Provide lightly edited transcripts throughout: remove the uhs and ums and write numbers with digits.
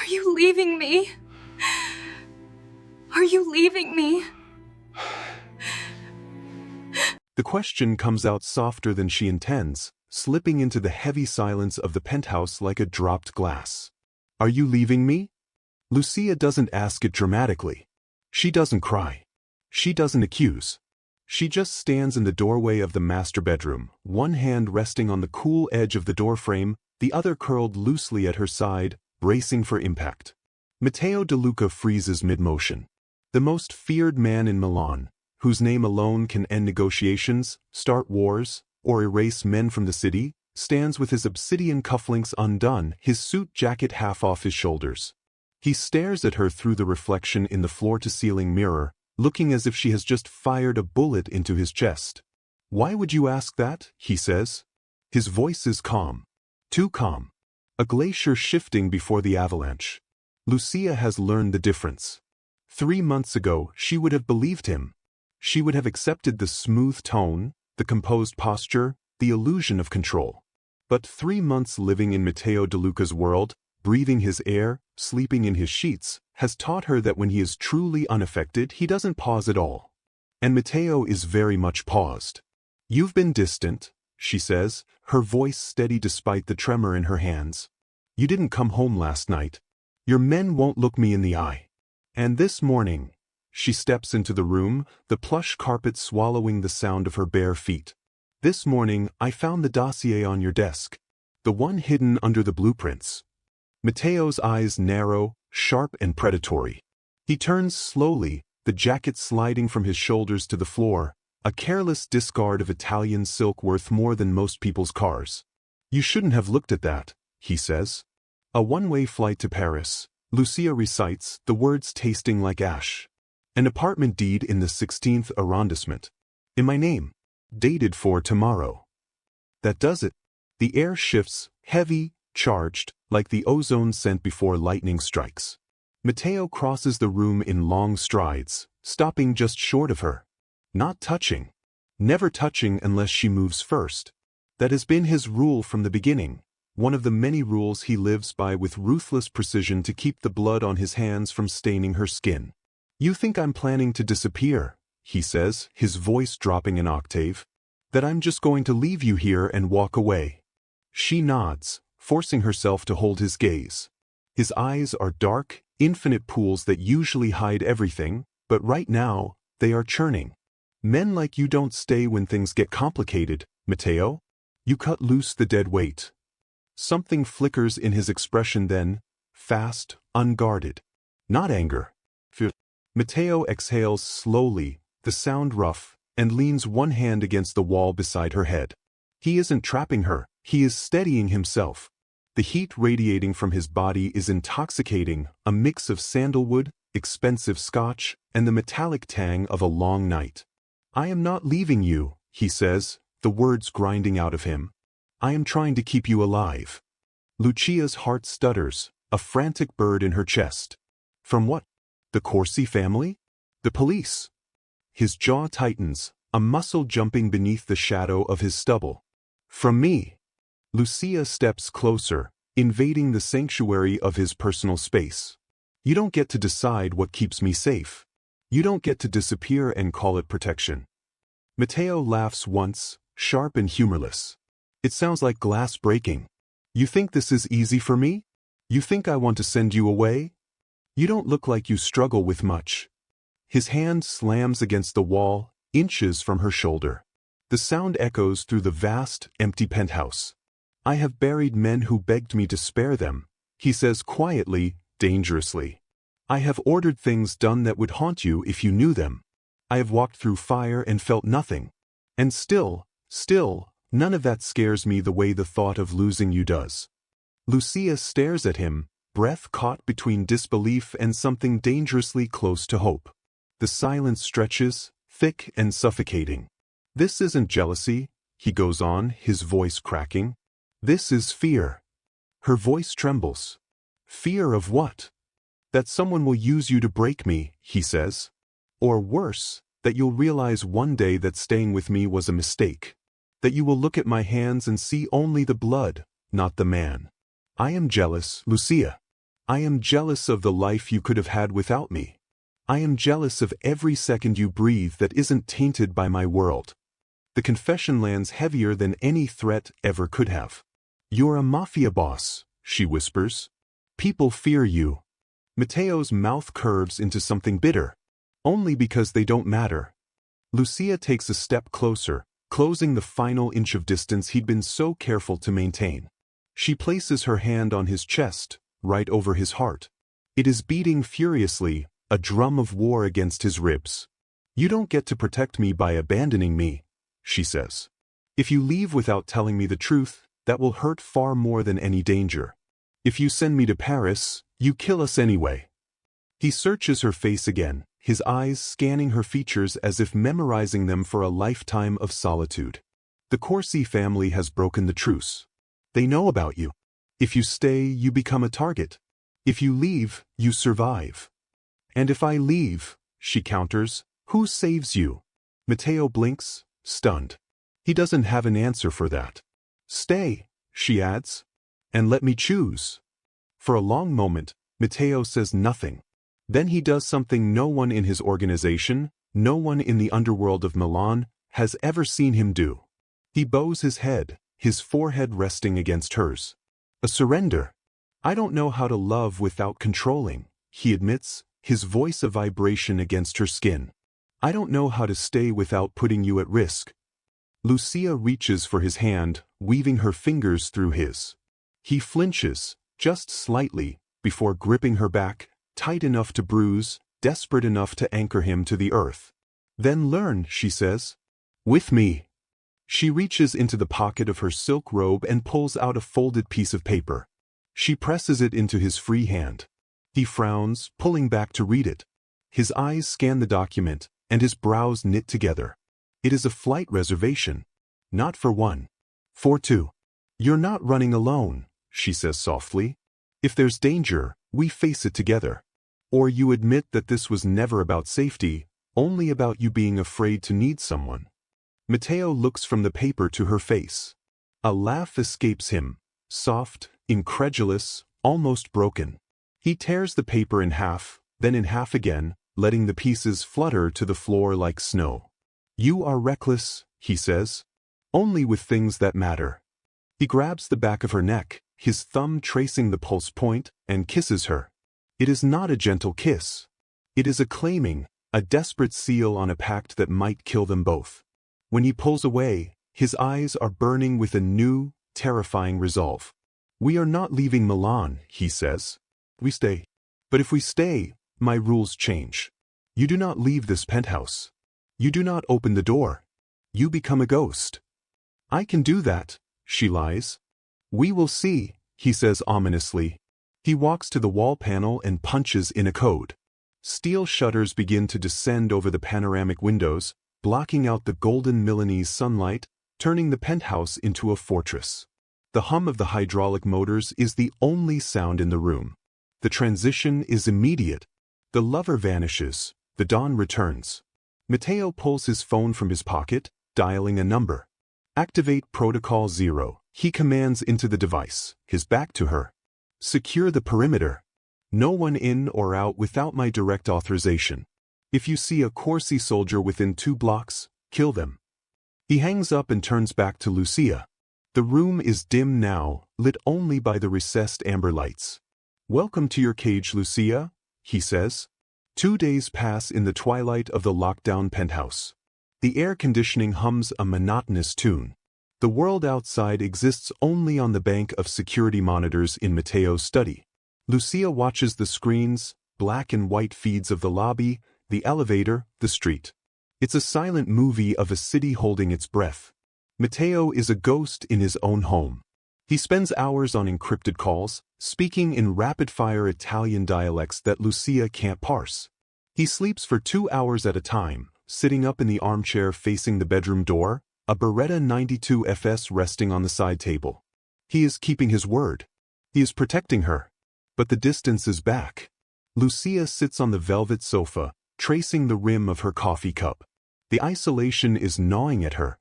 you leaving me? Are you leaving me? The question comes out softer than she intends, slipping into the heavy silence of the penthouse like a dropped glass. Are you leaving me? Lucia doesn't ask it dramatically. She doesn't cry. She doesn't accuse. She just stands in the doorway of the master bedroom, one hand resting on the cool edge of the doorframe, the other curled loosely at her side, bracing for impact. Matteo De Luca freezes mid-motion. The most feared man in Milan, whose name alone can end negotiations, start wars, or erase men from the city, stands with his obsidian cufflinks undone, his suit jacket half off his shoulders. He stares at her through the reflection in the floor-to-ceiling mirror, looking as if she has just fired a bullet into his chest. "Why would you ask that?" he says. His voice is calm. Too calm. A glacier shifting before the avalanche. Lucia has learned the difference. 3 months ago, she would have believed him. She would have accepted the smooth tone, the composed posture, the illusion of control. But 3 months living in Matteo De Luca's world, breathing his air, sleeping in his sheets, has taught her that when he is truly unaffected, he doesn't pause at all. And Matteo is very much paused. "You've been distant," she says, her voice steady despite the tremor in her hands. "You didn't come home last night. Your men won't look me in the eye. And this morning," she steps into the room, the plush carpet swallowing the sound of her bare feet. "This morning, I found the dossier on your desk. The one hidden under the blueprints." Matteo's eyes narrow, sharp and predatory. He turns slowly, the jacket sliding from his shoulders to the floor, a careless discard of Italian silk worth more than most people's cars. "You shouldn't have looked at that," he says. "A one-way flight to Paris," Lucia recites, the words tasting like ash. "An apartment deed in the 16th arrondissement. In my name. Dated for tomorrow." That does it. The air shifts, heavy, charged, like the ozone sent before lightning strikes. Matteo crosses the room in long strides, stopping just short of her. Not touching. Never touching unless she moves first. That has been his rule from the beginning, one of the many rules he lives by with ruthless precision to keep the blood on his hands from staining her skin. "You think I'm planning to disappear," he says, his voice dropping an octave. "That I'm just going to leave you here and walk away." She nods, forcing herself to hold his gaze. His eyes are dark, infinite pools that usually hide everything, but right now, they are churning. "Men like you don't stay when things get complicated, Matteo. You cut loose the dead weight." Something flickers in his expression then, fast, unguarded. Not anger. Fear. Matteo exhales slowly, the sound rough, and leans one hand against the wall beside her head. He isn't trapping her, he is steadying himself. The heat radiating from his body is intoxicating, a mix of sandalwood, expensive scotch, and the metallic tang of a long night. "I am not leaving you," he says, the words grinding out of him. "I am trying to keep you alive." Lucia's heart stutters, a frantic bird in her chest. From what? The Corsi family? The police? His jaw tightens, a muscle jumping beneath the shadow of his stubble. "From me." Lucia steps closer, invading the sanctuary of his personal space. "You don't get to decide what keeps me safe. You don't get to disappear and call it protection." Matteo laughs once, sharp and humorless. "It sounds like glass breaking. You think this is easy for me? You think I want to send you away? You don't look like you struggle with much." His hand slams against the wall, inches from her shoulder. The sound echoes through the vast, empty penthouse. "I have buried men who begged me to spare them," he says quietly, dangerously. "I have ordered things done that would haunt you if you knew them. I have walked through fire and felt nothing. And still, none of that scares me the way the thought of losing you does." Lucia stares at him, breath caught between disbelief and something dangerously close to hope. The silence stretches, thick and suffocating. "This isn't jealousy," he goes on, his voice cracking. "This is fear." Her voice trembles. "Fear of what?" "That someone will use you to break me," he says. "Or worse, that you'll realize one day that staying with me was a mistake. That you will look at my hands and see only the blood, not the man." "I am jealous, Lucia. I am jealous of the life you could have had without me. I am jealous of every second you breathe that isn't tainted by my world. The confession lands heavier than any threat ever could have. You're a mafia boss, she whispers. People fear you. Matteo's mouth curves into something bitter. Only because they don't matter. Lucia takes a step closer, closing the final inch of distance he'd been so careful to maintain. She places her hand on his chest, right over his heart. It is beating furiously, a drum of war against his ribs. You don't get to protect me by abandoning me, she says. If you leave without telling me the truth, that will hurt far more than any danger. If you send me to Paris, you kill us anyway. He searches her face again, his eyes scanning her features as if memorizing them for a lifetime of solitude. The Corsi family has broken the truce. They know about you. If you stay, you become a target. If you leave, you survive. And if I leave, she counters, who saves you? Matteo blinks, stunned. He doesn't have an answer for that. Stay, she adds, and let me choose. For a long moment, Matteo says nothing. Then he does something no one in his organization, no one in the underworld of Milan, has ever seen him do. He bows his head, his forehead resting against hers. A surrender. I don't know how to love without controlling, he admits, his voice a vibration against her skin. I don't know how to stay without putting you at risk. Lucia reaches for his hand, weaving her fingers through his. He flinches, just slightly, before gripping her back, tight enough to bruise, desperate enough to anchor him to the earth. Then learn, she says. With me. She reaches into the pocket of her silk robe and pulls out a folded piece of paper. She presses it into his free hand. He frowns, pulling back to read it. His eyes scan the document, and his brows knit together. It is a flight reservation. Not for one. For two. You're not running alone, she says softly. If there's danger, we face it together. Or you admit that this was never about safety, only about you being afraid to need someone. Matteo looks from the paper to her face. A laugh escapes him, soft, incredulous, almost broken. He tears the paper in half, then in half again, letting the pieces flutter to the floor like snow. You are reckless, he says. Only with things that matter. He grabs the back of her neck, his thumb tracing the pulse point, and kisses her. It is not a gentle kiss. It is a claiming, a desperate seal on a pact that might kill them both. When he pulls away, his eyes are burning with a new, terrifying resolve. We are not leaving Milan, he says. We stay. But if we stay, my rules change. You do not leave this penthouse. You do not open the door. You become a ghost. I can do that, she lies. We will see, he says ominously. He walks to the wall panel and punches in a code. Steel shutters begin to descend over the panoramic windows, blocking out the golden Milanese sunlight, turning the penthouse into a fortress. The hum of the hydraulic motors is the only sound in the room. The transition is immediate. The lover vanishes. The dawn returns. Matteo pulls his phone from his pocket, dialing a number. Activate Protocol 0, he commands into the device, his back to her. Secure the perimeter. No one in or out without my direct authorization. If you see a Corsi soldier within 2 blocks, kill them. He hangs up and turns back to Lucia. The room is dim now, lit only by the recessed amber lights. Welcome to your cage, Lucia, he says. 2 days pass in the twilight of the lockdown penthouse. The air conditioning hums a monotonous tune. The world outside exists only on the bank of security monitors in Matteo's study. Lucia watches the screens, black and white feeds of the lobby, the elevator, the street. It's a silent movie of a city holding its breath. Matteo is a ghost in his own home. He spends hours on encrypted calls, speaking in rapid-fire Italian dialects that Lucia can't parse. He sleeps for 2 hours at a time, sitting up in the armchair facing the bedroom door, a Beretta 92 FS resting on the side table. He is keeping his word. He is protecting her. But the distance is back. Lucia sits on the velvet sofa, tracing the rim of her coffee cup. The isolation is gnawing at her.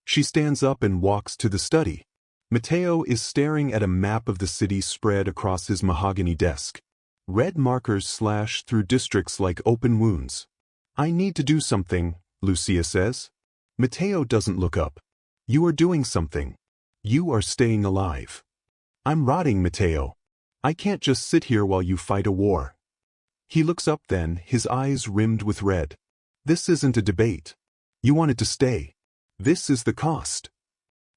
She stands up and walks to the study. Matteo is staring at a map of the city spread across his mahogany desk. Red markers slash through districts like open wounds. I need to do something, Lucia says. Matteo doesn't look up. You are doing something. You are staying alive. I'm rotting, Matteo. I can't just sit here while you fight a war. He looks up then, his eyes rimmed with red. This isn't a debate. You wanted to stay. This is the cost.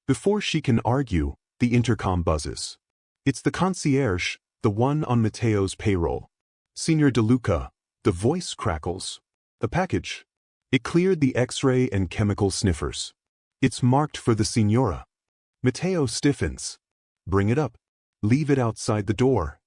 Before she can argue, the intercom buzzes. It's the concierge, the one on Matteo's payroll. Signor De Luca. The voice crackles. The package. It cleared the X-ray and chemical sniffers. It's marked for the Signora. Matteo stiffens. Bring it up. Leave it outside the door.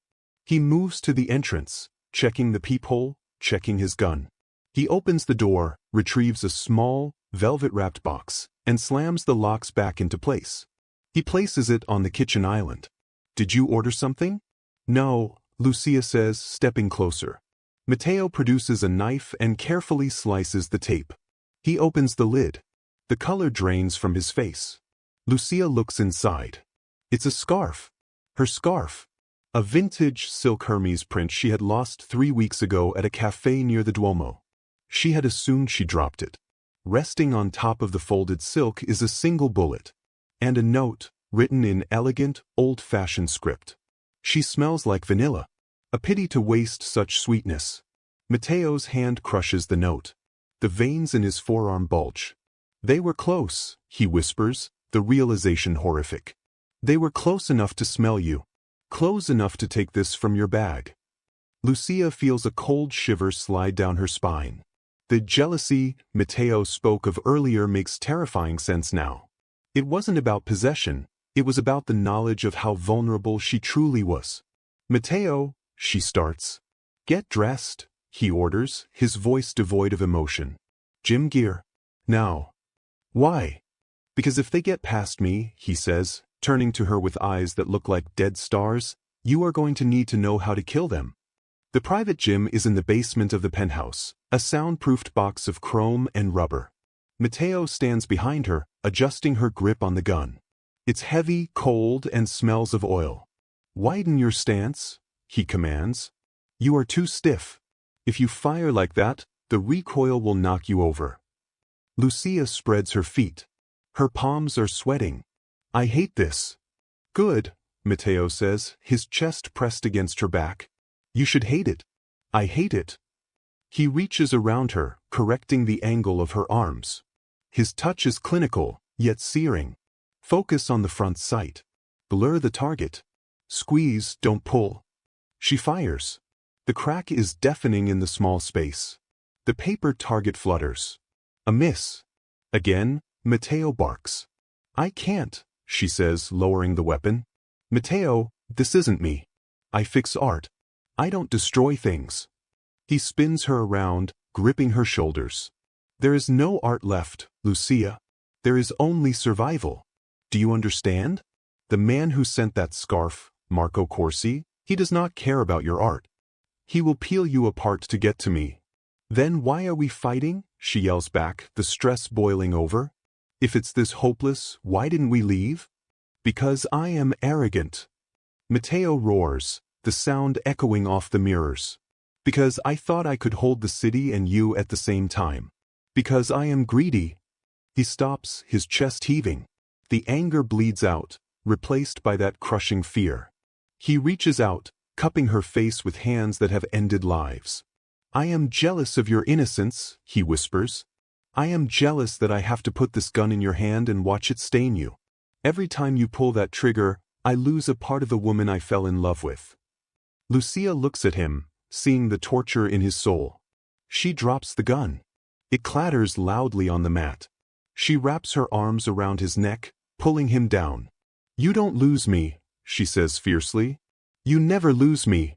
He moves to the entrance, checking the peephole, checking his gun. He opens the door, retrieves a small, velvet-wrapped box, and slams the locks back into place. He places it on the kitchen island. Did you order something? No, Lucia says, stepping closer. Matteo produces a knife and carefully slices the tape. He opens the lid. The color drains from his face. Lucia looks inside. It's a scarf. Her scarf. A vintage silk Hermes print she had lost 3 weeks ago at a cafe near the Duomo. She had assumed she dropped it. Resting on top of the folded silk is a single bullet. And a note, written in elegant, old-fashioned script. She smells like vanilla. A pity to waste such sweetness. Matteo's hand crushes the note. The veins in his forearm bulge. They were close, he whispers, the realization horrific. They were close enough to smell you. Close enough to take this from your bag. Lucia feels a cold shiver slide down her spine. The jealousy Matteo spoke of earlier makes terrifying sense now. It wasn't about possession, it was about the knowledge of how vulnerable she truly was. Matteo, she starts. Get dressed, he orders, his voice devoid of emotion. Gym gear. Now. Why? Because if they get past me, he says, turning to her with eyes that look like dead stars, you are going to need to know how to kill them. The private gym is in the basement of the penthouse, a soundproofed box of chrome and rubber. Matteo stands behind her, adjusting her grip on the gun. It's heavy, cold, and smells of oil. Widen your stance, he commands. You are too stiff. If you fire like that, the recoil will knock you over. Lucia spreads her feet. Her palms are sweating. I hate this. Good, Matteo says, his chest pressed against her back. You should hate it. I hate it. He reaches around her, correcting the angle of her arms. His touch is clinical, yet searing. Focus on the front sight. Blur the target. Squeeze, don't pull. She fires. The crack is deafening in the small space. The paper target flutters. A miss. Again, Matteo barks. I can't, she says, lowering the weapon. Matteo, this isn't me. I fix art. I don't destroy things. He spins her around, gripping her shoulders. There is no art left, Lucia. There is only survival. Do you understand? The man who sent that scarf, Marco Corsi, he does not care about your art. He will peel you apart to get to me. Then why are we fighting? She yells back, the stress boiling over. If it's this hopeless, why didn't we leave? Because I am arrogant. Matteo roars, the sound echoing off the mirrors. Because I thought I could hold the city and you at the same time. Because I am greedy. He stops, his chest heaving. The anger bleeds out, replaced by that crushing fear. He reaches out, cupping her face with hands that have ended lives. I am jealous of your innocence, he whispers. I am jealous that I have to put this gun in your hand and watch it stain you. Every time you pull that trigger, I lose a part of the woman I fell in love with. Lucia looks at him, seeing the torture in his soul. She drops the gun. It clatters loudly on the mat. She wraps her arms around his neck, pulling him down. You don't lose me, she says fiercely. You never lose me.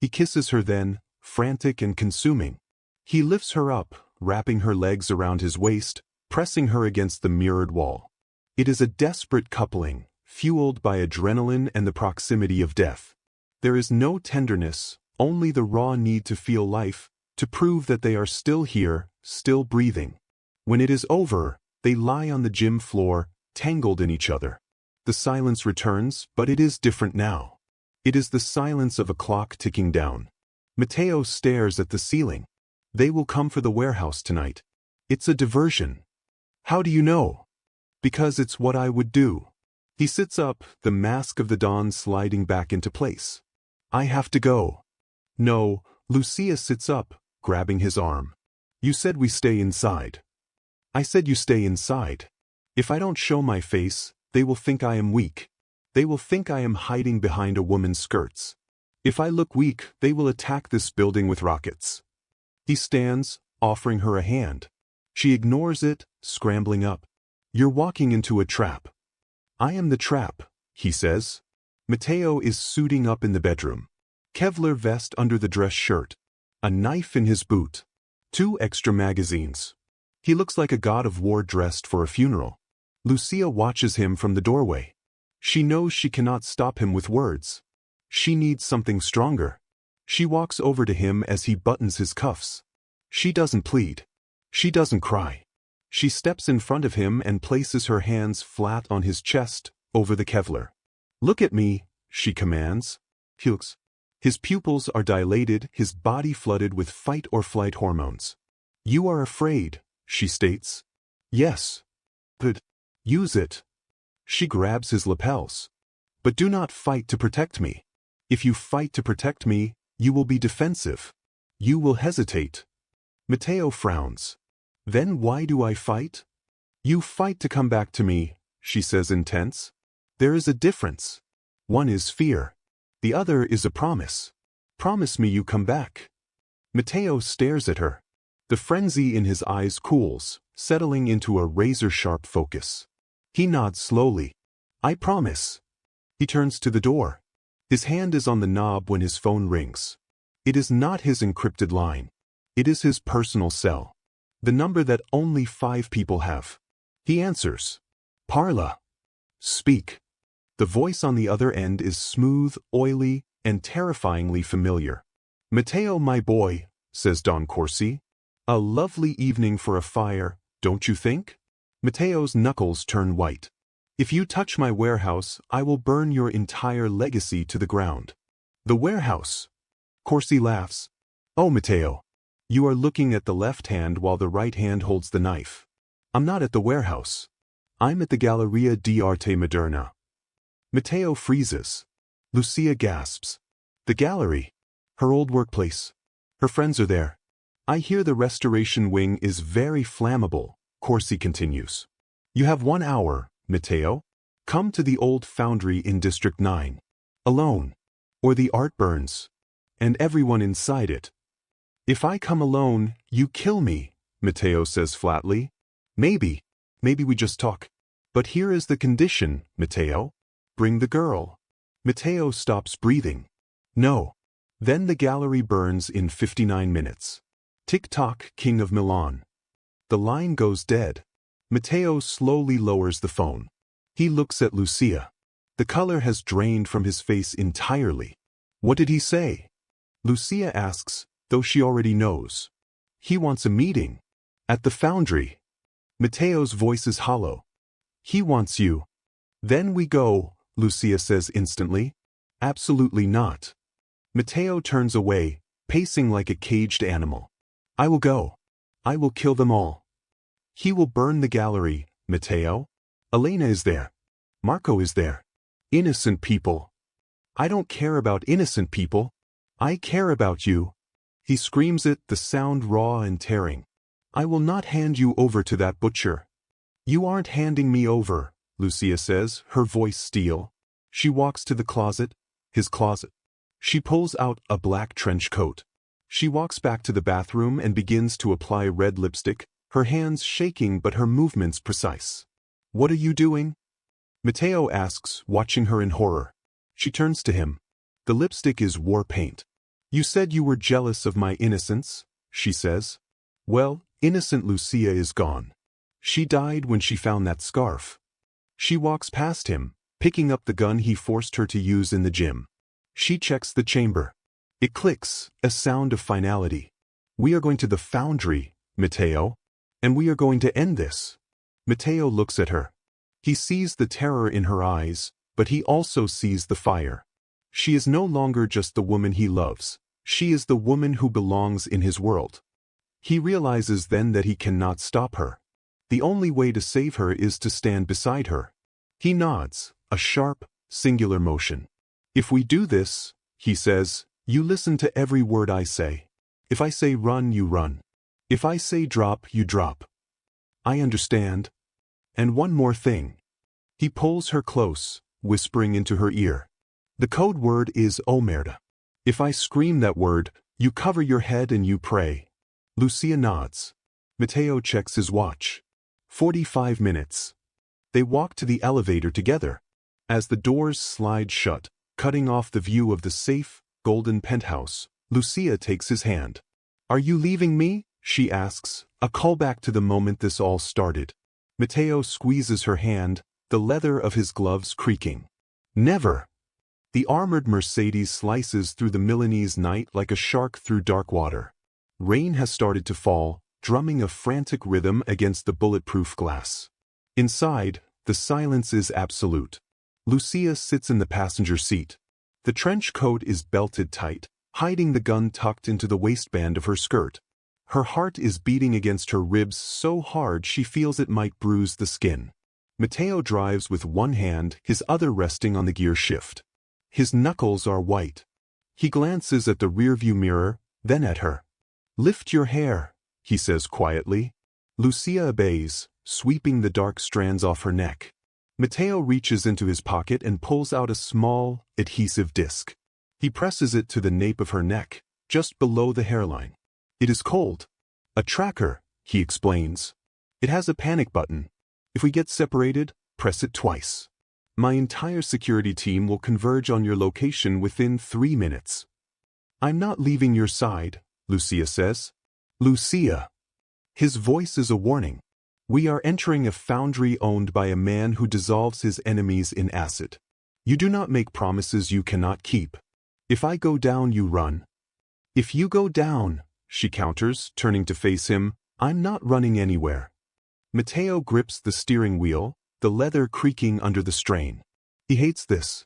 He kisses her then, frantic and consuming. He lifts her up, wrapping her legs around his waist, pressing her against the mirrored wall. It is a desperate coupling, fueled by adrenaline and the proximity of death. There is no tenderness, only the raw need to feel life, to prove that they are still here, still breathing. When it is over, they lie on the gym floor, tangled in each other. The silence returns, but it is different now. It is the silence of a clock ticking down. Matteo stares at the ceiling. They will come for the warehouse tonight. It's a diversion. How do you know? Because it's what I would do. He sits up, the mask of the Don sliding back into place. I have to go. No, Lucia sits up, grabbing his arm. You said we stay inside. I said you stay inside. If I don't show my face, they will think I am weak. They will think I am hiding behind a woman's skirts. If I look weak, they will attack this building with rockets. He stands, offering her a hand. She ignores it, scrambling up. You're walking into a trap. I am the trap, he says. Matteo is suiting up in the bedroom. Kevlar vest under the dress shirt. A knife in his boot. 2 extra magazines. He looks like a god of war dressed for a funeral. Lucia watches him from the doorway. She knows she cannot stop him with words. She needs something stronger. She walks over to him as he buttons his cuffs. She doesn't plead. She doesn't cry. She steps in front of him and places her hands flat on his chest, over the Kevlar. Look at me, she commands. He looks. His pupils are dilated, his body flooded with fight-or-flight hormones. You are afraid, she states. Yes. But use it. She grabs his lapels. But do not fight to protect me. If you fight to protect me, you will be defensive. You will hesitate. Matteo frowns. Then why do I fight? You fight to come back to me, she says intense. There is a difference. One is fear. The other is a promise. Promise me you come back. Matteo stares at her. The frenzy in his eyes cools, settling into a razor-sharp focus. He nods slowly. I promise. He turns to the door. His hand is on the knob when his phone rings. It is not his encrypted line. It is his personal cell. The number that only 5 people have. He answers. Parla. Speak. The voice on the other end is smooth, oily, and terrifyingly familiar. Matteo, my boy, says Don Corsi. A lovely evening for a fire, don't you think? Matteo's knuckles turn white. If you touch my warehouse, I will burn your entire legacy to the ground. The warehouse. Corsi laughs. Oh, Matteo. You are looking at the left hand while the right hand holds the knife. I'm not at the warehouse. I'm at the Galleria d'Arte Moderna. Matteo freezes. Lucia gasps. The gallery. Her old workplace. Her friends are there. I hear the restoration wing is very flammable, Corsi continues. You have 1 hour, Matteo. Come to the old foundry in District 9. Alone. Or the art burns. And everyone inside it. If I come alone, you kill me, Matteo says flatly. Maybe we just talk. But here is the condition, Matteo. Bring the girl. Matteo stops breathing. No. Then the gallery burns in 59 minutes. Tick-tock, King of Milan. The line goes dead. Matteo slowly lowers the phone. He looks at Lucia. The color has drained from his face entirely. What did he say? Lucia asks, though she already knows. He wants a meeting. At the foundry. Matteo's voice is hollow. He wants you. Then we go, Lucia says instantly. Absolutely not. Matteo turns away, pacing like a caged animal. I will go. I will kill them all. He will burn the gallery, Matteo. Elena is there. Marco is there. Innocent people. I don't care about innocent people. I care about you. He screams it, the sound raw and tearing. I will not hand you over to that butcher. You aren't handing me over, Lucia says, her voice steel. She walks to the closet, his closet. She pulls out a black trench coat. She walks back to the bathroom and begins to apply red lipstick, her hands shaking but her movements precise. What are you doing? Matteo asks, watching her in horror. She turns to him. The lipstick is war paint. You said you were jealous of my innocence, she says. Well, innocent Lucia is gone. She died when she found that scarf. She walks past him, picking up the gun he forced her to use in the gym. She checks the chamber. It clicks, a sound of finality. We are going to the foundry, Matteo. And we are going to end this. Matteo looks at her. He sees the terror in her eyes, but he also sees the fire. She is no longer just the woman he loves. She is the woman who belongs in his world. He realizes then that he cannot stop her. The only way to save her is to stand beside her. He nods, a sharp, singular motion. If we do this, he says, you listen to every word I say. If I say run, you run. If I say drop, you drop. I understand. And one more thing. He pulls her close, whispering into her ear. The code word is Omerta. If I scream that word, you cover your head and you pray. Lucia nods. Matteo checks his watch. 45 minutes. They walk to the elevator together. As the doors slide shut, cutting off the view of the safe, golden penthouse, Lucia takes his hand. Are you leaving me? She asks, a callback to the moment this all started. Matteo squeezes her hand, the leather of his gloves creaking. Never. The armored Mercedes slices through the Milanese night like a shark through dark water. Rain has started to fall, drumming a frantic rhythm against the bulletproof glass. Inside, the silence is absolute. Lucia sits in the passenger seat. The trench coat is belted tight, hiding the gun tucked into the waistband of her skirt. Her heart is beating against her ribs so hard she feels it might bruise the skin. Matteo drives with one hand, his other resting on the gear shift. His knuckles are white. He glances at the rearview mirror, then at her. Lift your hair, he says quietly. Lucia obeys, sweeping the dark strands off her neck. Matteo reaches into his pocket and pulls out a small, adhesive disc. He presses it to the nape of her neck, just below the hairline. It is cold. A tracker, he explains. It has a panic button. If we get separated, press it twice. My entire security team will converge on your location within 3 minutes. I'm not leaving your side, Lucia says. Lucia. His voice is a warning. We are entering a foundry owned by a man who dissolves his enemies in acid. You do not make promises you cannot keep. If I go down, you run. If you go down, she counters, turning to face him, I'm not running anywhere. Matteo grips the steering wheel, the leather creaking under the strain. He hates this.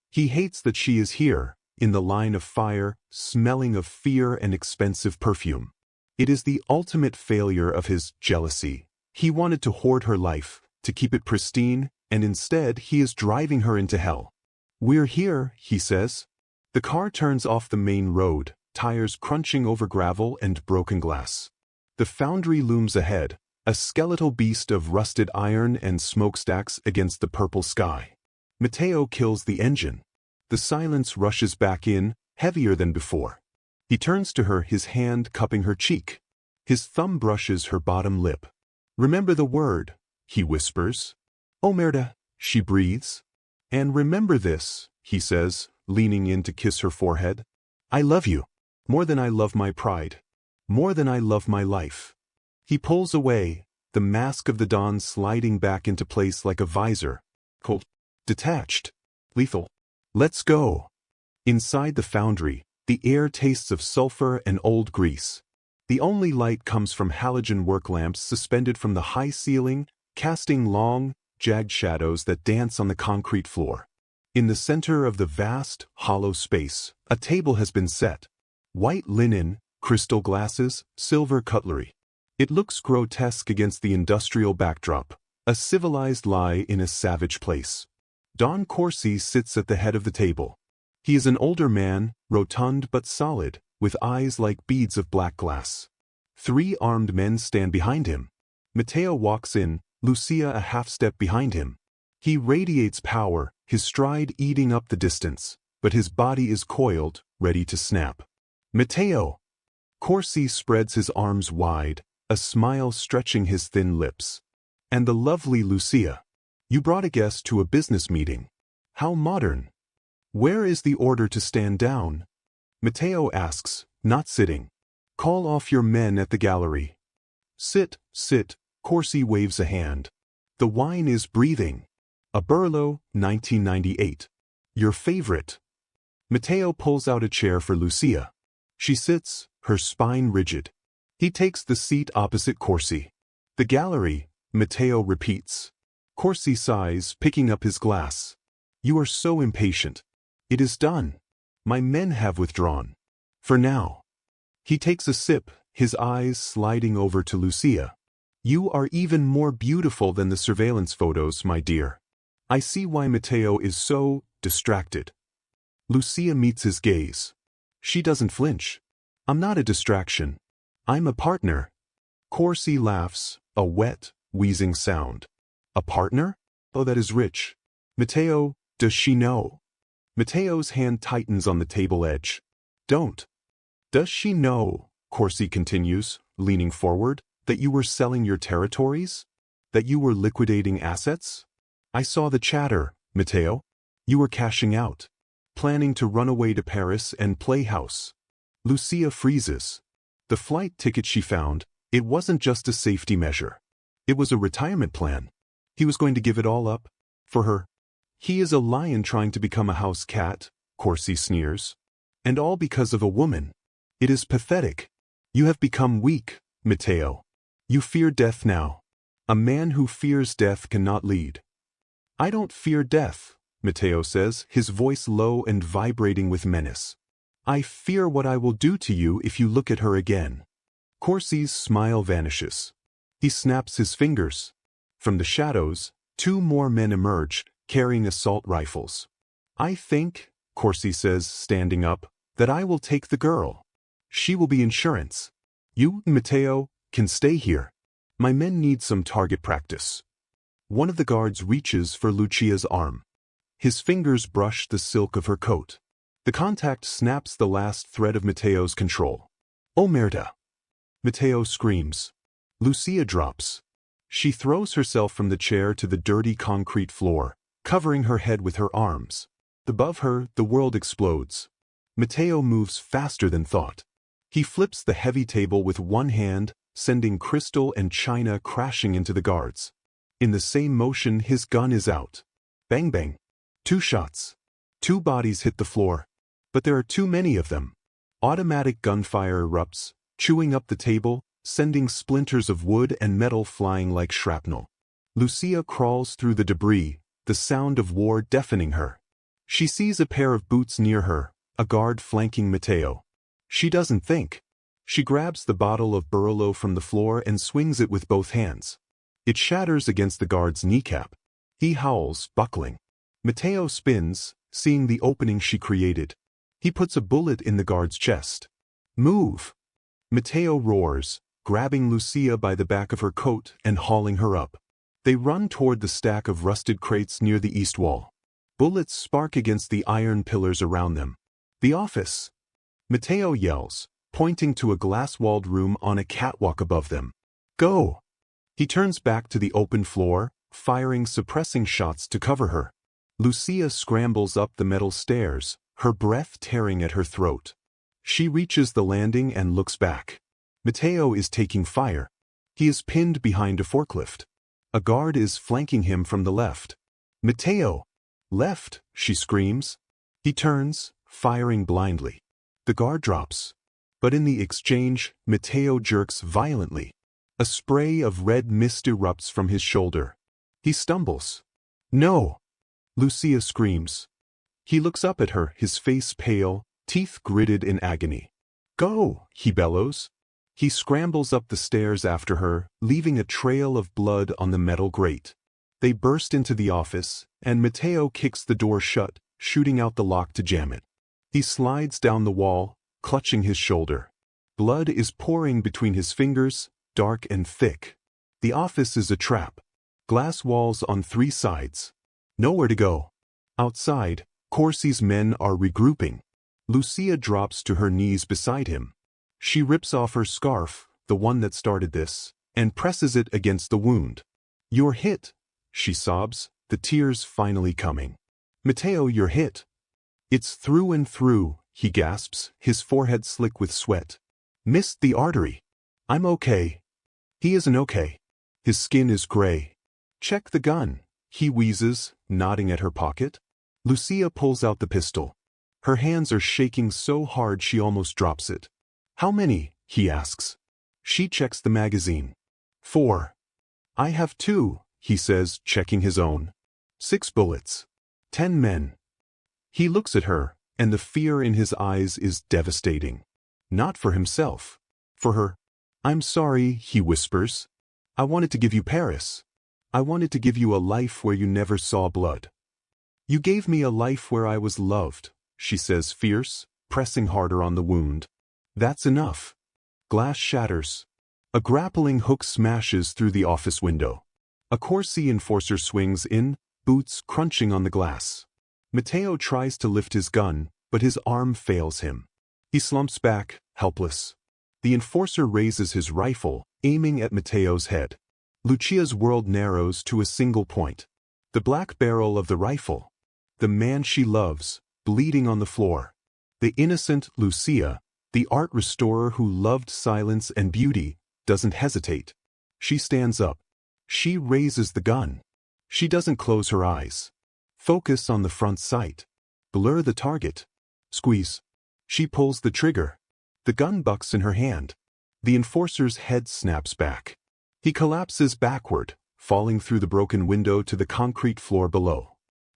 He hates that she is here, in the line of fire, smelling of fear and expensive perfume. It is the ultimate failure of his jealousy. He wanted to hoard her life, to keep it pristine, and instead he is driving her into hell. We're here, he says. The car turns off the main road, tires crunching over gravel and broken glass. The foundry looms ahead, a skeletal beast of rusted iron and smokestacks against the purple sky. Matteo kills the engine. The silence rushes back in, heavier than before. He turns to her, his hand cupping her cheek. His thumb brushes her bottom lip. Remember the word, he whispers. Omerta, she breathes. And remember this, he says, leaning in to kiss her forehead. I love you. More than I love my pride. More than I love my life. He pulls away, the mask of the Don sliding back into place like a visor. Cold. Detached. Lethal. Let's go. Inside the foundry, the air tastes of sulfur and old grease. The only light comes from halogen work lamps suspended from the high ceiling, casting long, jagged shadows that dance on the concrete floor. In the center of the vast, hollow space, a table has been set. White linen, crystal glasses, silver cutlery. It looks grotesque against the industrial backdrop, a civilized lie in a savage place. Don Corsi sits at the head of the table. He is an older man, rotund but solid, with eyes like beads of black glass. 3 armed men stand behind him. Matteo walks in, Lucia a half-step behind him. He radiates power, his stride eating up the distance, but his body is coiled, ready to snap. Matteo! Corsi spreads his arms wide, a smile stretching his thin lips. And the lovely Lucia. You brought a guest to a business meeting. How modern. Where is the order to stand down? Matteo asks, not sitting. Call off your men at the gallery. Sit, sit, Corsi waves a hand. The wine is breathing. A Burlo, 1998. Your favorite. Matteo pulls out a chair for Lucia. She sits, her spine rigid. He takes the seat opposite Corsi. The gallery, Matteo repeats. Corsi sighs, picking up his glass. You are so impatient. It is done. My men have withdrawn. For now. He takes a sip, his eyes sliding over to Lucia. You are even more beautiful than the surveillance photos, my dear. I see why Matteo is so distracted. Lucia meets his gaze. She doesn't flinch. I'm not a distraction. I'm a partner. Corsi laughs, a wet, wheezing sound. A partner? Oh, that is rich. Matteo, does she know? Matteo's hand tightens on the table edge. Don't. Does she know, Corsi continues, leaning forward, that you were selling your territories? That you were liquidating assets? I saw the chatter, Matteo. You were cashing out. Planning to run away to Paris and play house. Lucia freezes. The flight ticket she found, it wasn't just a safety measure. It was a retirement plan. He was going to give it all up. For her. He is a lion trying to become a house cat, Corsi sneers. And all because of a woman. It is pathetic. You have become weak, Matteo. You fear death now. A man who fears death cannot lead. I don't fear death, Matteo says, his voice low and vibrating with menace. I fear what I will do to you if you look at her again. Corsi's smile vanishes. He snaps his fingers. From the shadows, 2 more men emerge, carrying assault rifles. I think, Corsi says, standing up, that I will take the girl. She will be insurance. You, Matteo, can stay here. My men need some target practice. One of the guards reaches for Lucia's arm. His fingers brush the silk of her coat. The contact snaps the last thread of Matteo's control. Oh merda! Matteo screams. Lucia drops. She throws herself from the chair to the dirty concrete floor, covering her head with her arms. Above her, the world explodes. Matteo moves faster than thought. He flips the heavy table with one hand, sending crystal and china crashing into the guards. In the same motion, his gun is out. Bang bang. 2 shots. 2 bodies hit the floor. But there are too many of them. Automatic gunfire erupts, chewing up the table, sending splinters of wood and metal flying like shrapnel. Lucia crawls through the debris, the sound of war deafening her. She sees a pair of boots near her, a guard flanking Matteo. She doesn't think. She grabs the bottle of Barolo from the floor and swings it with both hands. It shatters against the guard's kneecap. He howls, buckling. Matteo spins, seeing the opening she created. He puts a bullet in the guard's chest. Move! Matteo roars, grabbing Lucia by the back of her coat and hauling her up. They run toward the stack of rusted crates near the east wall. Bullets spark against the iron pillars around them. The office! Matteo yells, pointing to a glass-walled room on a catwalk above them. Go! He turns back to the open floor, firing suppressing shots to cover her. Lucia scrambles up the metal stairs, her breath tearing at her throat. She reaches the landing and looks back. Matteo is taking fire. He is pinned behind a forklift. A guard is flanking him from the left. Matteo! Left, she screams. He turns, firing blindly. The guard drops. But in the exchange, Matteo jerks violently. A spray of red mist erupts from his shoulder. He stumbles. No! Lucia screams. He looks up at her, his face pale, teeth gritted in agony. Go! He bellows. He scrambles up the stairs after her, leaving a trail of blood on the metal grate. They burst into the office, and Matteo kicks the door shut, shooting out the lock to jam it. He slides down the wall, clutching his shoulder. Blood is pouring between his fingers, dark and thick. The office is a trap. Glass walls on 3 sides. Nowhere to go. Outside, Corsi's men are regrouping. Lucia drops to her knees beside him. She rips off her scarf, the one that started this, and presses it against the wound. You're hit, she sobs, the tears finally coming. Matteo, you're hit. It's through and through, he gasps, his forehead slick with sweat. Missed the artery. I'm okay. He isn't okay. His skin is gray. Check the gun, he wheezes, nodding at her pocket. Lucia pulls out the pistol. Her hands are shaking so hard she almost drops it. How many? He asks. She checks the magazine. 4. I have 2, he says, checking his own. 6 bullets. 10 men. He looks at her, and the fear in his eyes is devastating. Not for himself. For her. I'm sorry, he whispers. I wanted to give you Paris. I wanted to give you a life where you never saw blood. You gave me a life where I was loved, she says fierce, pressing harder on the wound. That's enough. Glass shatters. A grappling hook smashes through the office window. A Corsi enforcer swings in, boots crunching on the glass. Matteo tries to lift his gun, but his arm fails him. He slumps back, helpless. The enforcer raises his rifle, aiming at Matteo's head. Lucia's world narrows to a single point. The black barrel of the rifle. The man she loves, bleeding on the floor. The innocent Lucia, the art restorer who loved silence and beauty, doesn't hesitate. She stands up. She raises the gun. She doesn't close her eyes. Focus on the front sight. Blur the target. Squeeze. She pulls the trigger. The gun bucks in her hand. The enforcer's head snaps back. He collapses backward, falling through the broken window to the concrete floor below.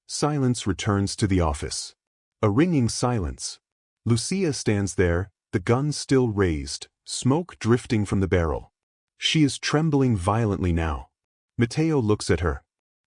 Silence returns to the office. A ringing silence. Lucia stands there, the gun still raised, smoke drifting from the barrel. She is trembling violently now. Matteo looks at her.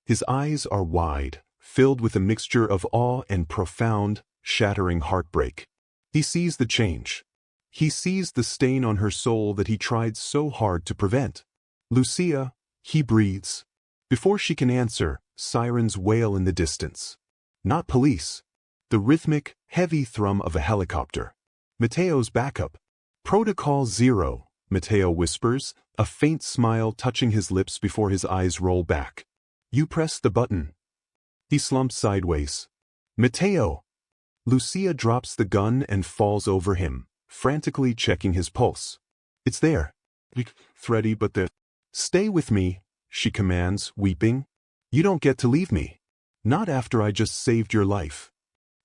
His eyes are wide, filled with a mixture of awe and profound, shattering heartbreak. He sees the change. He sees the stain on her soul that he tried so hard to prevent. Lucia, he breathes. Before she can answer, sirens wail in the distance. Not police. The rhythmic, heavy thrum of a helicopter. Matteo's backup. Protocol Zero, Matteo whispers, a faint smile touching his lips before his eyes roll back. You press the button. He slumps sideways. Matteo! Lucia drops the gun and falls over him, frantically checking his pulse. It's there. Thready but there. Stay with me, she commands, weeping. You don't get to leave me. Not after I just saved your life.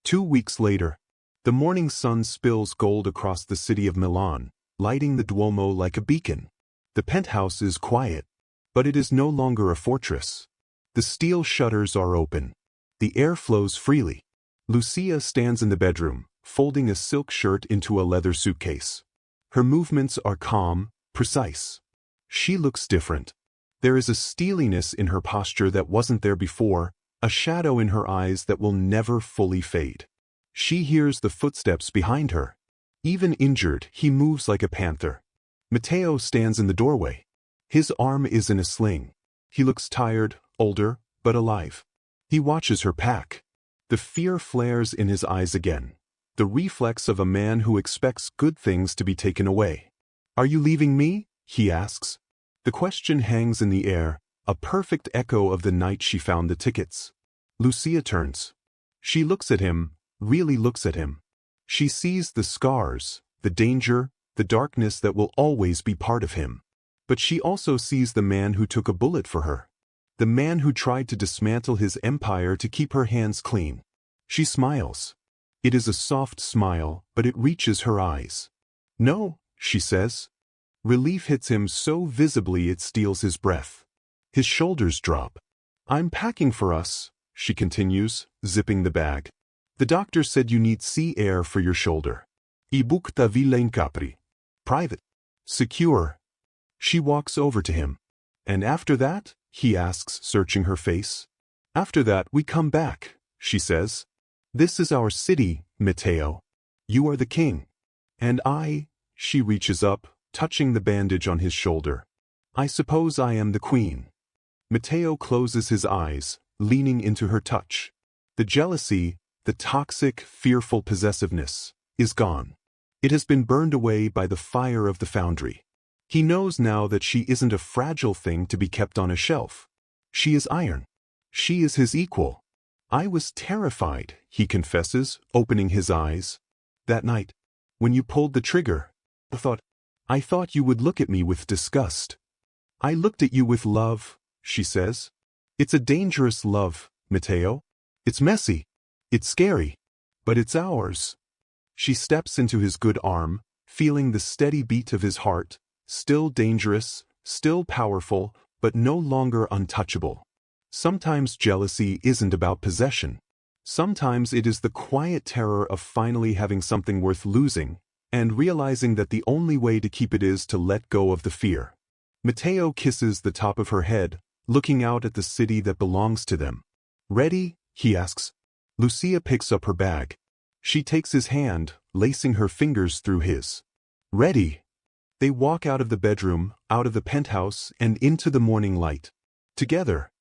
2 weeks later, the morning sun spills gold across the city of Milan, lighting the Duomo like a beacon. The penthouse is quiet, but it is no longer a fortress. The steel shutters are open. The air flows freely. Lucia stands in the bedroom, folding a silk shirt into a leather suitcase. Her movements are calm, precise. She looks different. There is a steeliness in her posture that wasn't there before, a shadow in her eyes that will never fully fade. She hears the footsteps behind her. Even injured, he moves like a panther. Matteo stands in the doorway. His arm is in a sling. He looks tired, older, but alive. He watches her pack. The fear flares in his eyes again. The reflex of a man who expects good things to be taken away. Are you leaving me? He asks. The question hangs in the air, a perfect echo of the night she found the tickets. Lucia turns. She looks at him, really looks at him. She sees the scars, the danger, the darkness that will always be part of him. But she also sees the man who took a bullet for her. The man who tried to dismantle his empire to keep her hands clean. She smiles. It is a soft smile, but it reaches her eyes. No, she says. Relief hits him so visibly it steals his breath. His shoulders drop. I'm packing for us, she continues, zipping the bag. The doctor said you need sea air for your shoulder. I bukta villa in Capri. Private. Secure. She walks over to him. And after that? He asks, searching her face. After that we come back, she says. This is our city, Matteo. You are the king. And I, she reaches up, touching the bandage on his shoulder. I suppose I am the queen. Matteo closes his eyes, leaning into her touch. The jealousy, the toxic, fearful possessiveness, is gone. It has been burned away by the fire of the foundry. He knows now that she isn't a fragile thing to be kept on a shelf. She is iron. She is his equal. I was terrified, he confesses, opening his eyes. That night, when you pulled the trigger, I thought you would look at me with disgust. I looked at you with love, she says. It's a dangerous love, Matteo. It's messy. It's scary. But it's ours. She steps into his good arm, feeling the steady beat of his heart, still dangerous, still powerful, but no longer untouchable. Sometimes jealousy isn't about possession. Sometimes it is the quiet terror of finally having something worth losing, and realizing that the only way to keep it is to let go of the fear. Matteo kisses the top of her head, looking out at the city that belongs to them. "Ready?" he asks. Lucia picks up her bag. She takes his hand, lacing her fingers through his. "Ready." They walk out of the bedroom, out of the penthouse, and into the morning light. Together,